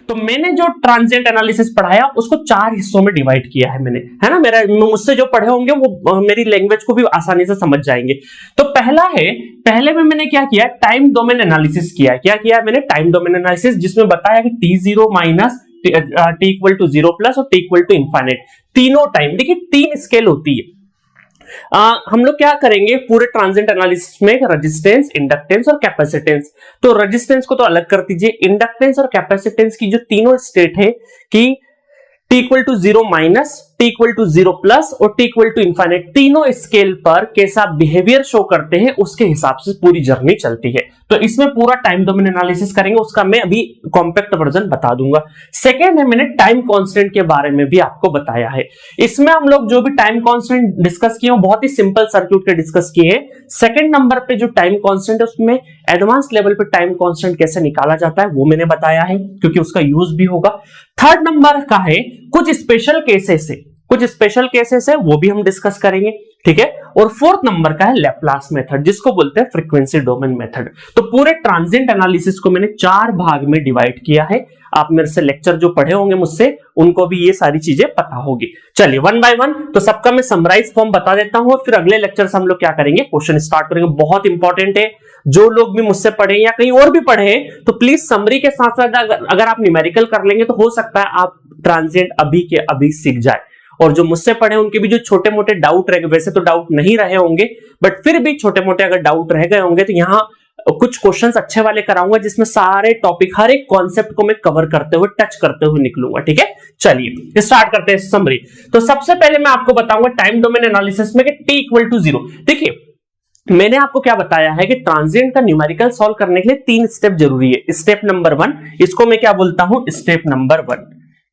तो मैंने जो ट्रांजिएंट एनालिसिस पढ़ाया उसको 4 हिस्सों में डिवाइड किया है मैंने, है ना। मुझसे जो पढ़े होंगे वो मेरी लैंग्वेज को भी आसानी से समझ जाएंगे। तो पहले में मैंने क्या किया, टाइम डोमेन एनालिसिस किया। क्या किया मैंने, टाइम डोमेन एनालिसिस, जिसमें बताया कि t0 minus t equal to 0 plus और t इक्वल टू इंफाइनाइट, तीनों टाइम। देखिए 3 स्केल होती है। हम लोग क्या करेंगे पूरे ट्रांजिएंट एनालिसिस में, रेजिस्टेंस, इंडक्टेंस और कैपेसिटेंस। तो रेजिस्टेंस को तो अलग कर दीजिए, इंडक्टेंस और कैपेसिटेंस की जो तीनों स्टेट है कि t equal to 0 minus, t equal to 0 plus और t इक्वल टू इंफाइनाइट, तीनों स्केल पर कैसा बिहेवियर शो करते हैं उसके हिसाब से पूरी जर्नी चलती है। तो इसमें पूरा टाइम डोमेन एनालिसिस करेंगे, उसका मैं अभी कॉम्पैक्ट वर्जन बता दूंगा। सेकेंड है, मैंने टाइम कांस्टेंट के बारे में भी आपको बताया है। इसमें हम लोग जो भी टाइम कांस्टेंट डिस्कस किए हैं बहुत ही सिंपल सर्किट के डिस्कस किए हैं। सेकेंड नंबर पे जो टाइम कांस्टेंट है उसमें एडवांस लेवल पे टाइम कांस्टेंट कैसे निकाला जाता है वो मैंने बताया है, क्योंकि उसका यूज भी होगा। थर्ड नंबर का है कुछ स्पेशल केसेस है वो भी हम डिस्कस करेंगे, ठीक है। और फोर्थ नंबर का है लैप्लास मेथड, जिसको बोलते हैं फ्रीक्वेंसी डोमेन मेथड। तो पूरे ट्रांजिएंट एनालिसिस को मैंने 4 भाग में डिवाइड किया है। आप मेरे से लेक्चर जो पढ़े होंगे मुझसे उनको भी ये सारी चीजें पता होगी। चलिए 1 बाय 1 तो सबका मैं समराइज फॉर्म बता देता हूं, फिर अगले लेक्चर से हम लोग क्या करेंगे, क्वेश्चन स्टार्ट करेंगे। बहुत इंपॉर्टेंट है, जो लोग भी मुझसे पढ़े या कहीं और भी पढ़े हैं तो प्लीज समरी के साथ साथ अगर आप न्यूमेरिकल कर लेंगे तो हो सकता है आप ट्रांजिएंट अभी के अभी सीख जाए। और जो मुझसे पढ़े उनके भी जो छोटे मोटे डाउट रह गए, वैसे तो डाउट नहीं रहे होंगे बट फिर भी छोटे मोटे अगर डाउट रह गए होंगे तो यहाँ कुछ क्वेश्चंस अच्छे वाले कराऊंगा जिसमें सारे टॉपिक, हर एक कॉन्सेप्ट को मैं कवर करते हुए, टच करते हुए निकलूंगा, ठीक है। चलिए स्टार्ट करते हैं समरी। तो सबसे पहले मैं आपको बताऊंगा टाइम डोमेन एनालिसिस में कि t इक्वल टू 0। देखिए मैंने आपको क्या बताया है कि ट्रांजिएंट का न्यूमेरिकल सॉल्व करने के लिए 3 स्टेप जरूरी है। स्टेप नंबर 1, इसको मैं क्या बोलता हूं, स्टेप नंबर 1,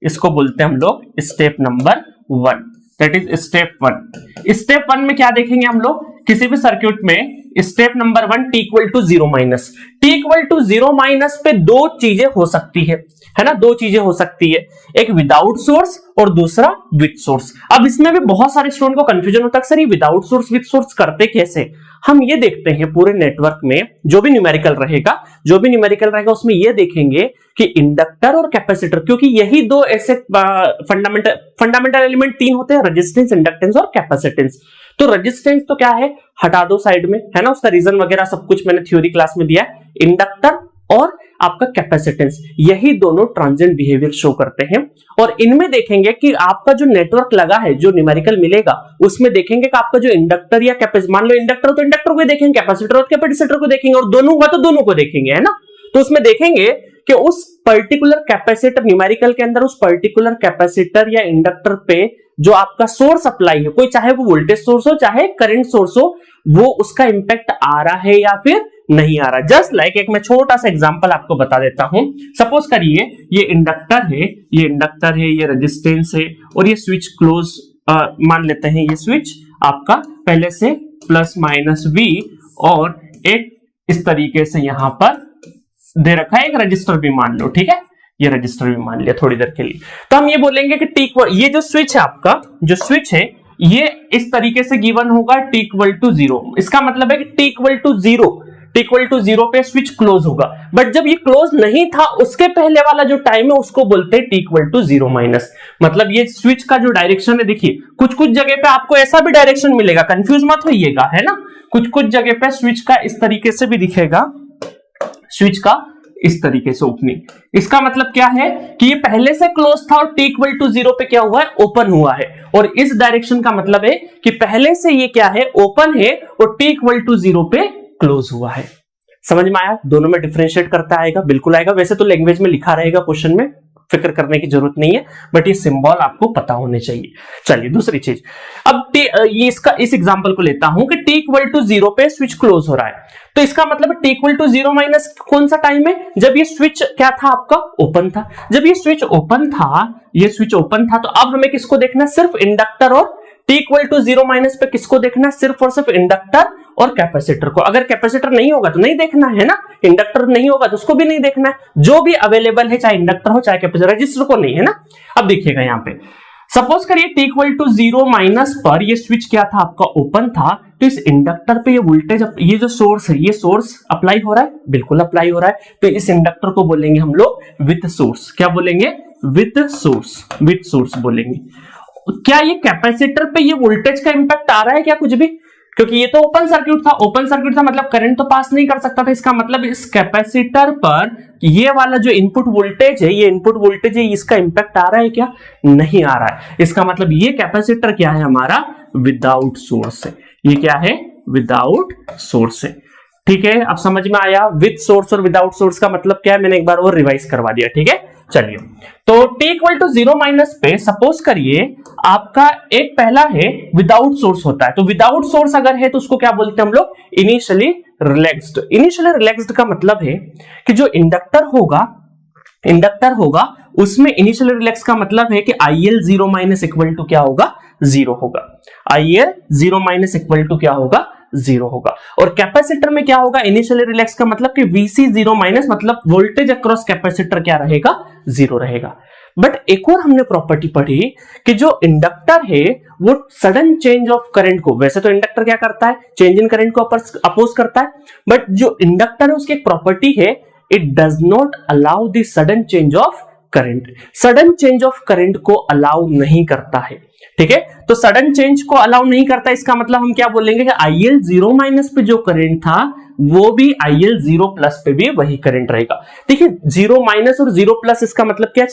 इसको बोलते हैं हम लोग step number 1, that is step 1। Step 1 में क्या देखेंगे हम लोग, किसी भी सर्किट में step number 1 t equal to 0 minus. t equal to 0 minus पे 2 चीजें हो सकती है ना, 2 चीजें हो सकती है, एक विदाउट सोर्स और दूसरा विद सोर्स। अब इसमें भी बहुत सारे स्टूडेंट को कंफ्यूजन होता है, सर ये विदाउट सोर्स विद सोर्स करते कैसे। हम ये देखते हैं पूरे नेटवर्क में जो भी न्यूमेरिकल रहेगा उसमें ये देखेंगे कि इंडक्टर और कैपेसिटर, क्योंकि यही 2 ऐसे फंडामेंटल एलिमेंट 3 होते हैं, रेजिस्टेंस, इंडक्टेंस और कैपेसिटेंस। तो रेजिस्टेंस तो क्या है, हटा दो साइड में, है ना, उसका रीजन वगैरह सब कुछ मैंने थ्योरी क्लास में दिया है। इंडक्टर और आपका कैपेसिटेंस, यही दोनों ट्रांजिएंट बिहेवियर शो करते हैं। और इनमें देखेंगे कि आपका जो नेटवर्क लगा है, जो न्यूमेरिकल मिलेगा उसमें देखेंगे कि आपका जो इंडक्टर या कैपेसिटर, मान लो इंडक्टर तो इंडक्टर को देखेंगे, कैपेसिटर और कैपेसिटर को देखेंगे, और दोनों हुआ तो दोनों को देखेंगे, है ना। तो उसमें देखेंगे कि उस पर्टिकुलर कैपेसिटर, न्यूमेरिकल के अंदर उस पर्टिकुलर कैपेसिटर या इंडक्टर पे जो आपका सोर्स अप्लाई है, कोई चाहे वो वोल्टेज सोर्स हो चाहे करंट सोर्स हो, वो उसका इंपैक्ट आ रहा है या फिर नहीं आ रहा। जस्ट लाइक एक मैं छोटा सा एग्जांपल आपको बता देता हूं। सपोज करिए ये इंडक्टर है, ये रेजिस्टेंस है और ये स्विच क्लोज मान लेते हैं। ये स्विच आपका पहले से प्लस माइनस V और एक इस तरीके से यहां पर दे रखा है, एक रजिस्टर भी मान लो, ठीक है, ये रजिस्टर भी मान लिया थोड़ी देर के लिए। तो हम ये बोलेंगे कि ये जो स्विच है आपका, जो स्विच है ये इस तरीके से गिवन होगा t इक्वल टू 0। इसका मतलब है कि t इक्वल टू 0 पे स्विच क्लोज होगा। बट जब ये क्लोज नहीं था उसके पहले वाला जो टाइम है उसको बोलते हैं t इक्वल टू 0 माइनस। मतलब ये स्विच का जो डायरेक्शन है, देखिए कुछ जगह पे आपको ऐसा भी डायरेक्शन मिलेगा, कंफ्यूज मत होइएगा, है ना। कुछ जगह पे स्विच का इस तरीके से भी दिखेगा, स्विच का इस तरीके से ओपनिंग। इसका मतलब क्या है कि ये पहले से क्लोज था और t इक्वल टू 0 पे क्या हुआ है, ओपन हुआ है। और इस डायरेक्शन का मतलब है कि पहले से ये क्या है, ओपन है और t इक्वल टू 0 पे क्लोज हुआ है। समझ में आया, दोनों में डिफरेंशिएट करता आएगा, बिल्कुल आएगा। वैसे तो लैंग्वेज में लिखा रहेगा क्वेश्चन में, फिक्र करने की जरूरत नहीं है, बट ये सिंबल आपको पता होने चाहिए। चलिए दूसरी चीज, अब ये इस एग्जांपल को लेता हूं कि t इक्वल टू 0 पे स्विच क्लोज हो रहा है। तो इसका मतलब t इक्वल टू 0 माइनस कौन सा टाइम है, जब ये स्विच क्या था आपका, ओपन था। जब ये स्विच ओपन था, तो अब हमें किसको देखना है, सिर्फ इंडक्टर, और t इक्वल टू 0 माइनस पे किसको देखना है, सिर्फ और सिर्फ इंडक्टर और कैपेसिटर को। अगर कैपेसिटर नहीं होगा तो नहीं देखना है ना, इंडक्टर नहीं होगा तो उसको भी नहीं देखना है। जो भी अवेलेबल है, चाहे इंडक्टर हो चाहे कैपेसिटर, रजिस्टर को नहीं, है ना। अब देखिएगा यहाँ पे सपोज करिए t इक्वल टू 0 माइनस पर ये स्विच क्या था आपका, ओपन था। तो इस इंडक्टर पे ये वोल्टेज, ये जो सोर्स है, ये सोर्स अप्लाई हो रहा है, बिल्कुल अप्लाई हो रहा है। तो इस इंडक्टर को बोलेंगे हम लोग विद सोर्स। क्या बोलेंगे? विद सोर्स, विद सोर्स बोलेंगे। क्या ये कैपेसिटर पे ये वोल्टेज का इंपैक्ट आ रहा है क्या कुछ भी? क्योंकि ये तो ओपन सर्किट था, ओपन सर्किट था मतलब करंट तो पास नहीं कर सकता था। इसका मतलब इस कैपेसिटर पर ये वाला जो इनपुट वोल्टेज है, ये इनपुट वोल्टेज है, इसका इंपैक्ट आ रहा है क्या? नहीं आ रहा है। इसका मतलब ये कैपेसिटर क्या है हमारा? विदाउट सोर्स है। ये क्या है? विदाउट सोर्स है। ठीक है, अब समझ में आया विद सोर्स और विदाउट सोर्स का मतलब क्या है? मैंने एक बार और रिवाइज करवा दिया। ठीक है, चलिए। तो t इक्वल टू 0 माइनस पे सपोज करिए आपका एक पहला है विदाउट सोर्स होता है। तो विदाउट सोर्स अगर है तो उसको क्या बोलते हैं हम लोग? Initially relaxed. इनिशियली रिलैक्स्ड का मतलब है कि जो इंडक्टर होगा उसमें इनिशियली रिलैक्स का मतलब है कि IL 0 माइनस इक्वल टू क्या होगा? 0 होगा। IL 0 माइनस इक्वल टू क्या होगा? 0 होगा। और कैपेसिटर में क्या होगा? इनिशियली रिलैक्स का मतलब कि VC 0 माइनस मतलब वोल्टेज अक्रॉस कैपेसिटर क्या रहेगा? 0 रहेगा। बट एक और हमने प्रॉपर्टी पढ़ी कि जो इंडक्टर है वो सडन चेंज ऑफ करंट को, वैसे तो इंडक्टर क्या करता है? चेंज इन करंट को अपोज करता है, बट जो इंडक्टर है उसकी एक प्रॉपर्टी है, it does not allow the sudden change of current. Sudden change of current को अलाउ नहीं करता है। ठीक है, तो सडन चेंज को अलाउ नहीं करता, इसका मतलब हम क्या बोलेंगे कि IL 0 माइनस पे जो करंट था वो भी IL 0 प्लस पे भी वही करंट रहेगा। देखिए 0 माइनस और 0 प्लस इसका मतलब क्या है?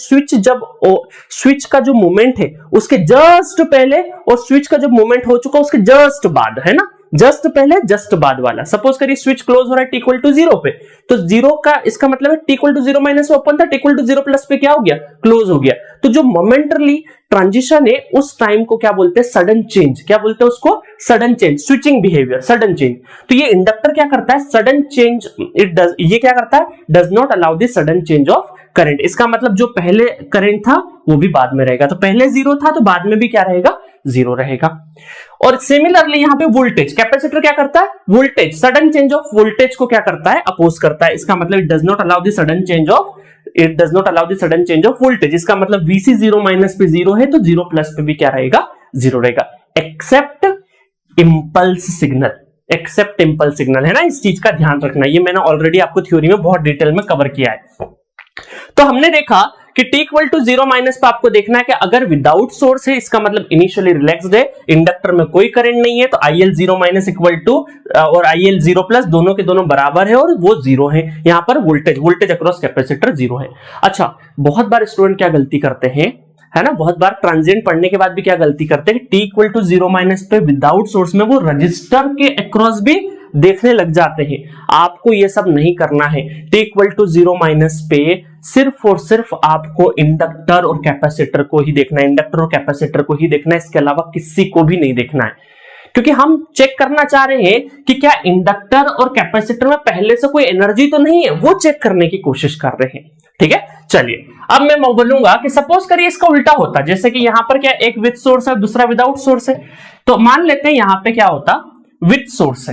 स्विच का जो मूवमेंट है उसके जस्ट पहले और स्विच का जो मूवमेंट हो चुका उसके जस्ट बाद, है ना? जस्ट पहले जस्ट बाद वाला। सपोज करिए स्विच क्लोज हो रहा है t इक्वल टू 0 पे, तो 0 का इसका मतलब है t equal to 0 minus open था, t इक्वल टू 0 प्लस पे क्या हो गया? क्लोज हो गया। तो जो मोमेंटरली ट्रांजिशन है उस टाइम को क्या बोलते हैं? Sudden change. क्या बोलते हैं उसको? Sudden change, switching behaviour, sudden change. तो ये इंडक्टर क्या करता है? सडन चेंज ये क्या करता है? Does not allow the sudden change of current. इसका मतलब जो पहले करंट था वो भी बाद में रहेगा। तो पहले 0 था तो बाद में भी क्या रहेगा? 0 रहेगा। और सिमिलरली यहां पे वोल्टेज, कैपेसिटर क्या करता है? Voltage, sudden change of voltage को क्या करता है? अपोज करता है। इसका मतलब it does not allow the sudden change of voltage. इसका मतलब VC 0 माइनस पे 0 है तो 0 प्लस पे भी क्या रहेगा? 0 रहेगा। Except impulse signal, except impulse signal, है ना? इस चीज का ध्यान रखना, ये मैंने ऑलरेडी आपको थ्योरी में बहुत डिटेल में कवर किया है। तो हमने देखा कि t इक्वल टू 0 माइनस पे आपको देखना है कि अगर विदाउट सोर्स है इसका मतलब इनिशियली रिलैक्स्ड है, इंडक्टर में कोई करंट नहीं है, तो IL 0 माइनस इक्वल टू और IL 0 प्लस दोनों के दोनों बराबर है और वो 0 है। यहां पर वोल्टेज अक्रॉस कैपेसिटर 0 है। अच्छा, बहुत बार स्टूडेंट क्या गलती करते हैं, है ना? बहुत बार ट्रांजिएंट पढ़ने के बाद भी क्या गलती करते हैं कि t इक्वल टू 0 माइनस पे विदाउट सोर्स में वो रजिस्टर के अक्रॉस भी देखने लग जाते हैं। आपको ये सब नहीं करना है। t इक्वल टू 0 माइनस पे सिर्फ और सिर्फ आपको इंडक्टर और कैपेसिटर को ही देखना है, इंडक्टर और कैपेसिटर को ही देखना है, इसके अलावा किसी को भी नहीं देखना है। क्योंकि हम चेक करना चाह रहे हैं कि क्या इंडक्टर और कैपेसिटर में पहले से कोई एनर्जी तो नहीं है, वो चेक करने की कोशिश कर रहे हैं। ठीक है, चलिए अब मैं बोलूंगा कि सपोज करिए इसका उल्टा होता, जैसे कि यहां पर क्या एक विद सोर्स है दूसरा विदाउट सोर्स है। तो मान लेते हैं यहां पे क्या होता? विद सोर्स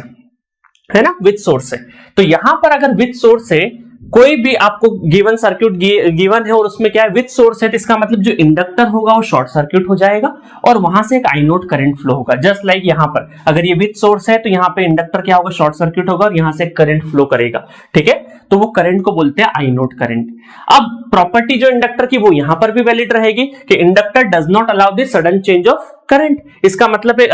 है ना? विद सोर्स है। तो यहां पर अगर विद सोर्स है, कोई भी आपको गिवन सर्किट गिवन है और उसमें क्या है? विद सोर्स है, तो इसका मतलब जो इंडक्टर होगा वो शॉर्ट सर्किट हो जाएगा और वहां से एक आई नोट करंट फ्लो होगा। जस्ट लाइक यहां पर अगर ये विद सोर्स है तो यहां पे इंडक्टर क्या होगा? शॉर्ट सर्किट होगा और यहां से करंट फ्लो करेगा। ठीक है, तो वो करंट को बोलते हैं आई नोट करंट। अब प्रॉपर्टी जो इंडक्टर की वो यहां पर भी वैलिड रहेगी कि inductor does not allow the sudden change of current. इसका मतलब है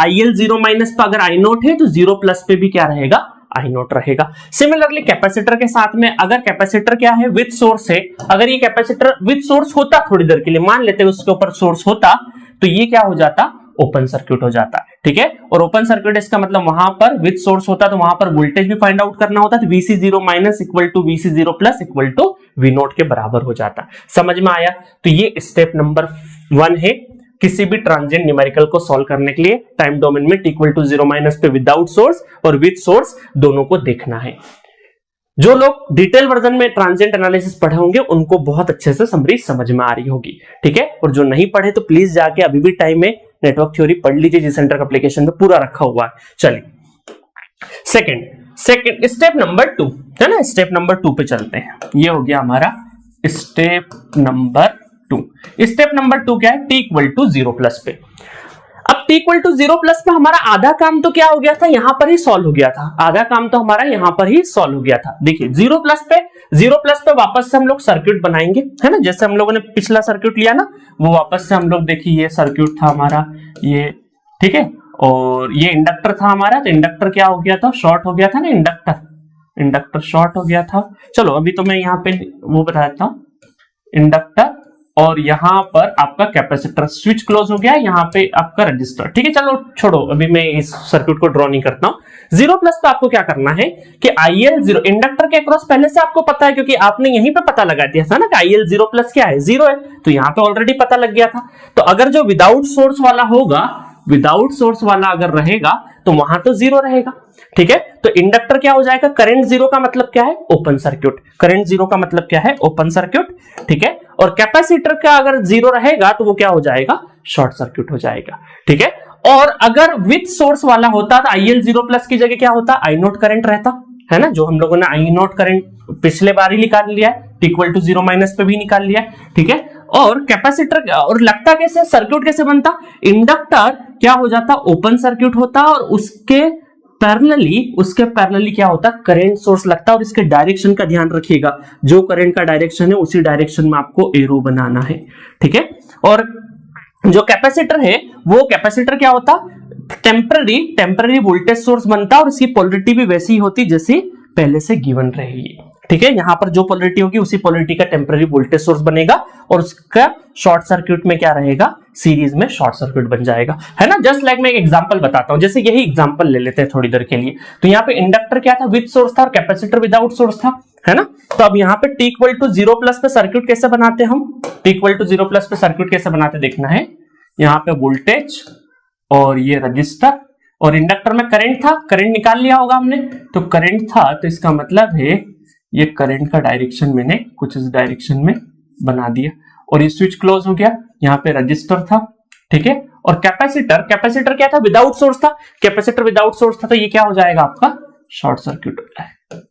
IL 0 माइनस पर अगर आई नोट है तो 0 प्लस पे भी क्या रहेगा? आई नोट रहेगा। सिमिलरली कैपेसिटर के साथ में अगर कैपेसिटर क्या है? विद सोर्स है, अगर ये कैपेसिटर विद सोर्स होता थोड़ी देर के लिए, मान लेते हैं उसके ऊपर सोर्स होता, तो ये क्या हो जाता? ओपन सर्किट हो जाता। ठीक है, और ओपन सर्किट इसका मतलब वहां पर विद सोर्स होता तो वहां पर वोल्टेज भी फाइंड आउट करना होता, तो VC 0 minus equal to VC 0 plus equal to V naught के बराबर हो जाता। समझ में आया? तो ये स्टेप नंबर 1 है किसी भी ट्रांजिएंट न्यूमेरिकल को सॉल्व करने के लिए टाइम डोमेन में t इक्वल टू 0 माइनस पे विदाउट सोर्स और विद सोर्स दोनों को देखना है। जो लोग डिटेल वर्जन में ट्रांजिएंट एनालिसिस पढ़े होंगे उनको बहुत अच्छे से समरी समझ में आ रही होगी। ठीक है, और जो नहीं पढ़े तो प्लीज जाके अभी भी टाइम में नेटवर्क थ्योरी पढ़ लीजिए, जी सेंटर एप्लीकेशन में पूरा रखा हुआ है। चलिए सेकंड स्टेप नंबर 2 है ना? स्टेप नंबर 2 पे चलते हैं। ये हो गया हमारा स्टेप नंबर 2। स्टेप नंबर 2 क्या है? t इक्वल टू 0 प्लस पे अब t इक्वल टू 0 प्लस में हमारा आधा काम तो क्या हो गया था, यहां पर ही सॉल्व हो गया था, आधा काम तो हमारा यहां पर ही सॉल्व हो गया था। देखिए 0 प्लस पे वापस से हम लोग सर्किट बनाएंगे, है ना, जैसे हम लोगों ने पिछला सर्किट लिया ना, वो वापस से हम लोग देखिए ये सर्किट था हमारा ये, ठीक है, और ये इंडक्टर था हमारा, तो इंडक्टर क्या हो गया था, शॉर्ट हो गया था ना, इंडक्टर शॉर्ट हो गया था। चलो अभी तो मैं यहाँ पे वो बता देता हूँ, इंडक्टर और यहाँ पर आपका कैपेसिटर, स्विच क्लोज हो गया, यहाँ पे आपका रजिस्टर, ठीक है। चलो छोड़ो, अभी मैं इस सर्किट को ड्रॉ नहीं करता हूँ। 0 प्लस पे आपको क्या करना है कि IL 0 इंडक्टर के अक्रॉस पहले से आपको पता है, क्योंकि आपने यहीं पे पता लगा दिया था ना कि IL 0 प्लस क्या है, 0 है, तो यहाँ पे ऑलरेडी पता लग गया था। तो अगर जो विदाउट सोर्स वाला होगा, विदाउट सोर्स वाला अगर रहेगा तो वहां तो 0 रहेगा, ठीक है। तो इंडक्टर क्या हो जाएगा, करंट 0 का मतलब क्या है, ओपन सर्किट, करंट 0 का मतलब क्या है, ओपन सर्किट, ठीक है। और कैपेसिटर का अगर 0 रहेगा तो वो क्या हो जाएगा, शॉर्ट सर्किट हो जाएगा, ठीक है। और अगर विथ सोर्स वाला होता तो IL 0 प्लस की जगह क्या होता, I नोट करंट रहता, है ना, जो हम लोगों ने I नोट करंट पिछले बार ही निकाल लिया है, इक्वल टू 0 माइनस पे भी निकाल लिया है, ठीक है। और कैपेसिटर, और लगता कैसे, सर्किट कैसे बनता, इंडक्टर क्या हो जाता, ओपन सर्किट होता, और उसके पैरेलली क्या होता, करंट सोर्स लगता, और इसके डायरेक्शन का ध्यान रखिएगा, जो करंट का डायरेक्शन है उसी डायरेक्शन में आपको एरो बनाना है, ठीक है। और जो कैपेसिटर है, वो कैपेसिटर क्या होता, टेम्पररी वोल्टेज सोर्स बनता, और इसकी पोलरिटी भी वैसी ही होती जैसी पहले से गिवन रहेगी, ठीक है। यहां पर जो पोलरिटी होगी उसी पोलरिटी का टेम्पररी वोल्टेज सोर्स बनेगा, और उसका शॉर्ट सर्किट में क्या रहेगा, सीरीज में शॉर्ट सर्किट बन जाएगा, है ना। जस्ट लाइक मैं एक एग्जांपल बताता हूं, जैसे यही एग्जांपल ले लेते हैं थोड़ी देर के लिए। तो यहाँ पे इंडक्टर क्या था, विद सोर्स था, और कैपेसिटर विदाउट सोर्स था, है ना। तो अब यहाँ पे t इक्वल टू 0 प्लस पे सर्किट कैसे बनाते हम, t इक्वल टू 0 प्लस पे सर्किट कैसे बनाते देखना है। यहाँ पे वोल्टेज और ये रजिस्टर, और इंडक्टर में करंट था, करंट निकाल लिया होगा हमने, तो करंट था, तो इसका मतलब है ये करंट का डायरेक्शन मैंने कुछ इस डायरेक्शन में बना दिया, और ये स्विच क्लोज हो गया, यहाँ पे रजिस्टर था, ठीक है। और कैपेसिटर क्या था, विदाउट सोर्स था, कैपेसिटर विदाउट सोर्स था, तो ये क्या हो जाएगा आपका, शॉर्ट सर्किट हो जाएगा,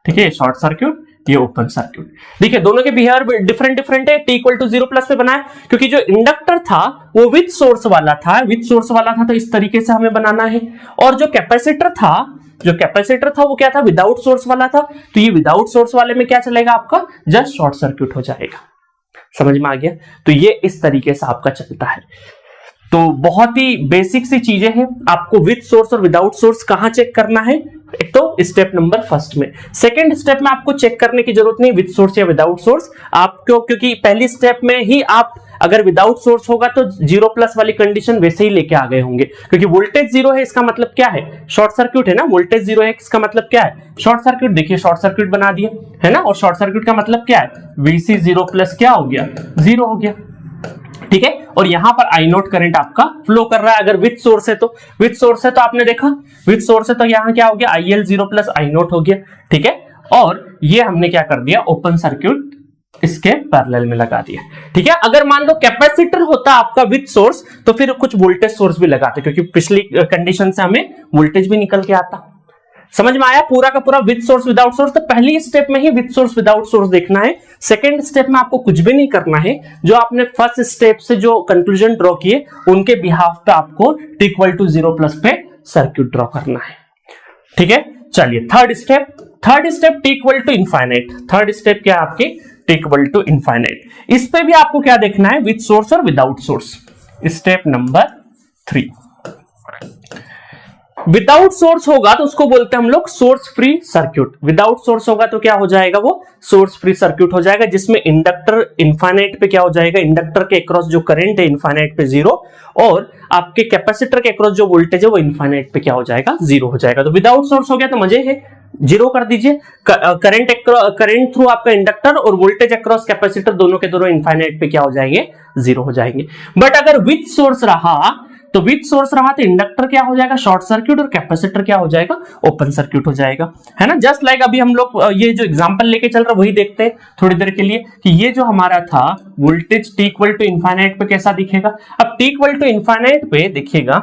ठीक है, शॉर्ट सर्किट, ये ओपन सर्किट। देखिए दोनों के बिहेवियर डिफरेंट है। t इक्वल टू 0 प्लस पे बनाए, क्योंकि जो इंडक्टर था वो विद सोर्स वाला था, तो इस तरीके से हमें बनाना है। और जो कैपेसिटर था वो क्या था, विदाउट सोर्स वाला था, तो ये विदाउट सोर्स वाले में क्या चलेगा आपका, जस्ट शॉर्ट सर्किट हो जाएगा। समझ में आ गया। तो ये इस तरीके से आपका चलता है। तो बहुत ही बेसिक सी चीजें हैं। आपको विद सोर्स और विदाउट सोर्स कहां चेक करना है, एक तो स्टेप नंबर फर्स्ट में। सेकंड स्टेप में आपको चेक करने की जरूरत नहीं विद सोर्स या विदाउट सोर्स आपको, क्योंकि पहली स्टेप में ही आप अगर विदाउट सोर्स होगा तो 0 प्लस वाली कंडीशन वैसे ही लेके आ गए होंगे, क्योंकि वोल्टेज 0 है, इसका मतलब क्या है, शॉर्ट सर्किट है ना। वोल्टेज 0 है, इसका मतलब क्या है, शॉर्ट सर्किट। देखिए शॉर्ट सर्किट बना दिया है ना, और शॉर्ट सर्किट का मतलब क्या है, VC 0 प्लस क्या हो गया, 0 हो गया, ठीक है। और यहां पर I नोट करंट आपका फ्लो कर रहा है। अगर विद सोर्स है तो, विद सोर्स है तो आपने देखा विद सोर्स है तो यहां क्या हो गया, IL 0 प्लस I नोट हो गया, ठीक है। और ये हमने क्या कर दिया, ओपन सर्किट इसके पैरेलल में लगा दिया, ठीक है। अगर मान लो कैपेसिटर होता आपका विद सोर्स तो फिर कुछ वोल्टेज सोर्स भी लगाते, क्योंकि पिछली कंडीशन से हमें वोल्टेज भी निकल के आता। समझ में आया पूरा का पूरा विद सोर्स विदाउट सोर्स। तो पहली स्टेप में ही विद सोर्स विदाउट सोर्स देखना है। सेकंड स्टेप में आपको कुछ भी नहीं करना है, जो आपने फर्स्ट स्टेप से जो कंक्लूजन ड्रॉ किए उनके बिहाफ पे आपको t इक्वल टू 0 प्लस पे सर्किट ड्रॉ करना है, ठीक है। चलिए third step t equal to infinite. Third step क्या है आपकी, t इक्वल टू इनफाइनाइट। इस पे भी आपको क्या देखना है, विद सोर्स और without source. Step number 3, without source होगा तो उसको बोलते हैं हम लोग source free circuit. Without source होगा तो क्या हो जाएगा, वो सोर्स फ्री सर्किट हो जाएगा, जिसमें इंडक्टर इनफाइनाइट पे क्या हो जाएगा, इंडक्टर के अक्रॉस जो करंट है इनफाइनाइट पे 0, और आपके कैपेसिटर के अक्रॉस जो वोल्टेज है वो इनफाइनाइट पे क्या हो जाएगा, 0 हो जाएगा। तो विदाउट सोर्स हो गया तो मजे है, 0 कर दीजिए। करंट थ्रू आपका इंडक्टर और वोल्टेज अक्रॉस कैपेसिटर दोनों के दोनों इनफाइनाइट पे क्या हो जाएंगे, 0 हो जाएंगे। बट अगर विद सोर्स रहा तो इंडक्टर क्या हो जाएगा, शॉर्ट सर्किट, और कैपेसिटर क्या हो जाएगा, ओपन सर्किट हो जाएगा, है ना। जस्ट लाइक अभी हम लोग ये जो एग्जांपल लेके चल रहा है वही देखते हैं थोड़ी देर के लिए कि ये जो हमारा था voltage t equal to infinite पे कैसा दिखेगा। अब t इक्वल टू इनफाइनाइट पे देखिएगा,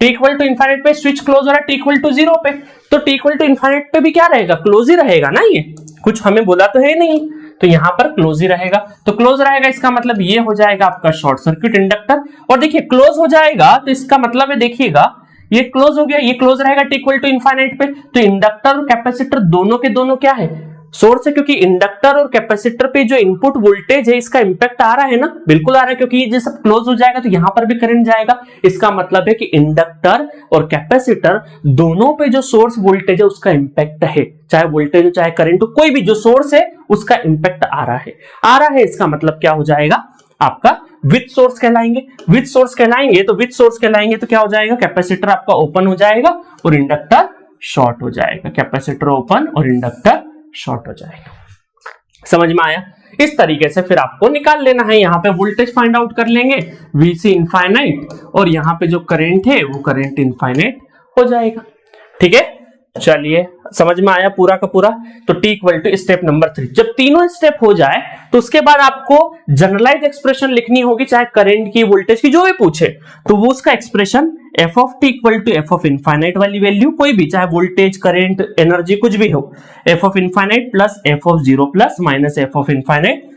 t इक्वल टू इनफाइनाइट पे स्विच क्लोज हो रहा है t इक्वल टू 0 पे, तो t इक्वल टू इनफाइनाइट पे भी क्या रहेगा, क्लोज ही रहेगा ना। ये कुछ हमें बोला तो है नहीं, तो यहां पर क्लोज ही रहेगा, तो क्लोज रहेगा इसका मतलब ये हो जाएगा आपका शॉर्ट सर्किट इंडक्टर। और देखिए क्लोज हो जाएगा तो इसका मतलब है, देखिएगा ये क्लोज हो गया, ये क्लोज रहेगा टी इक्वल टू इनफाइनाइट पे, तो इंडक्टर और कैपेसिटर दोनों के दोनों क्या है, सोर्स है, क्योंकि इंडक्टर और कैपेसिटर पे जो इनपुट वोल्टेज है इसका इंपैक्ट आ रहा है ना, बिल्कुल आ रहा है, क्योंकि ये सब क्लोज हो जाएगा तो यहां पर भी करंट जाएगा। इसका मतलब है कि इंडक्टर और कैपेसिटर दोनों पे जो सोर्स वोल्टेज है उसका इंपैक्ट है, चाहे वोल्टेज हो चाहे करंट हो, कोई भी जो सोर्स है उसका इंपैक्ट आ रहा है। इसका मतलब क्या हो जाएगा आपका विथ सोर्स कहलाएंगे। विथ सोर्स कहलाएंगे तो क्या हो जाएगा, कैपेसिटर आपका ओपन हो जाएगा और इंडक्टर शॉर्ट हो जाएगा, कैपेसिटर ओपन और इंडक्टर शॉर्ट हो जाएगा। समझ में आया? इस तरीके से फिर आपको निकाल लेना है, यहां पे वोल्टेज फाइंड आउट कर लेंगे Vc इनफाइनाइट, और यहां पे जो करंट है वो करंट इनफाइनाइट हो जाएगा। ठीक है, चलिए समझ में आया पूरा का पूरा। तो T equal to step number 3, जब तीनों स्टेप हो जाए तो उसके बाद आपको जनरलाइज एक्सप्रेशन लिखनी होगी, चाहे करंट की वोल्टेज की जो भी पूछे तो वो उसका expression f of t equal to f of infinite वाली वैल्यू, कोई भी चाहे वोल्टेज करंट एनर्जी कुछ भी हो, f of infinite plus f of 0 plus minus f of infinite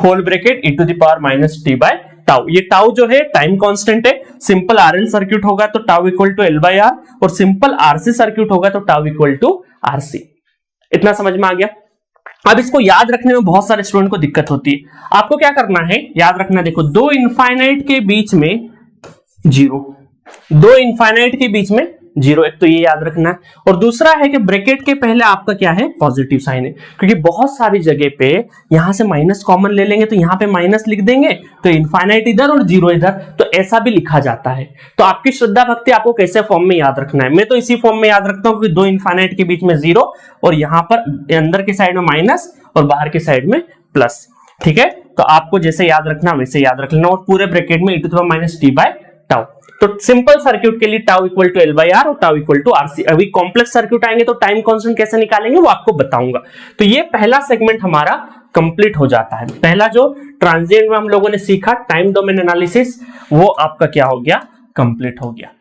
whole bracket e to the power minus t by tau. ये tau जो है टाइम कांस्टेंट है, सिंपल आरएल सर्किट होगा तो tau equal to L by R, और simple RC circuit होगा तो tau equal to RC. इतना समझ में आ गया? अब इसको याद रखने में बहुत सारे स्टूडेंट को दिक्कत होती है। आपको क्या करना है, याद रखना, देखो दो इनफाइनाइट के बीच में जीरो, दो इनफाइनाइट के बीच में जीरो, एक तो ये याद रखना है, और दूसरा है कि ब्रैकेट के पहले आपका क्या है, पॉजिटिव साइन है, क्योंकि बहुत सारी जगह पे यहां से माइनस कॉमन ले लेंगे तो यहां पे माइनस लिख देंगे, तो इनफाइनाइट इधर और जीरो इधर, तो ऐसा भी लिखा जाता है। तो आपकी श्रद्धा भक्ति आपको कैसे फॉर्म में याद रखना है, मैं तो इसी फॉर्म में याद रखता हूं कि दो इनफाइनाइट के बीच में जीरो और यहां पर अंदर की साइड में माइनस और बाहर की साइड में प्लस। ठीक है, तो आपको जैसे याद रखना वैसे याद रख लेना, और पूरे ब्रैकेट में e to the power minus t by tau. तो सिंपल सर्किट के लिए tau equal to L by R और टाउ इक्वल टू आरसी। अभी कॉम्प्लेक्स सर्किट आएंगे तो टाइम कांस्टेंट कैसे निकालेंगे वो आपको बताऊंगा। तो ये पहला सेगमेंट हमारा कंप्लीट हो जाता है। पहला जो ट्रांजिएंट में हम लोगों ने सीखा टाइम डोमेन एनालिसिस, वो आपका क्या हो गया, कंप्लीट हो गया।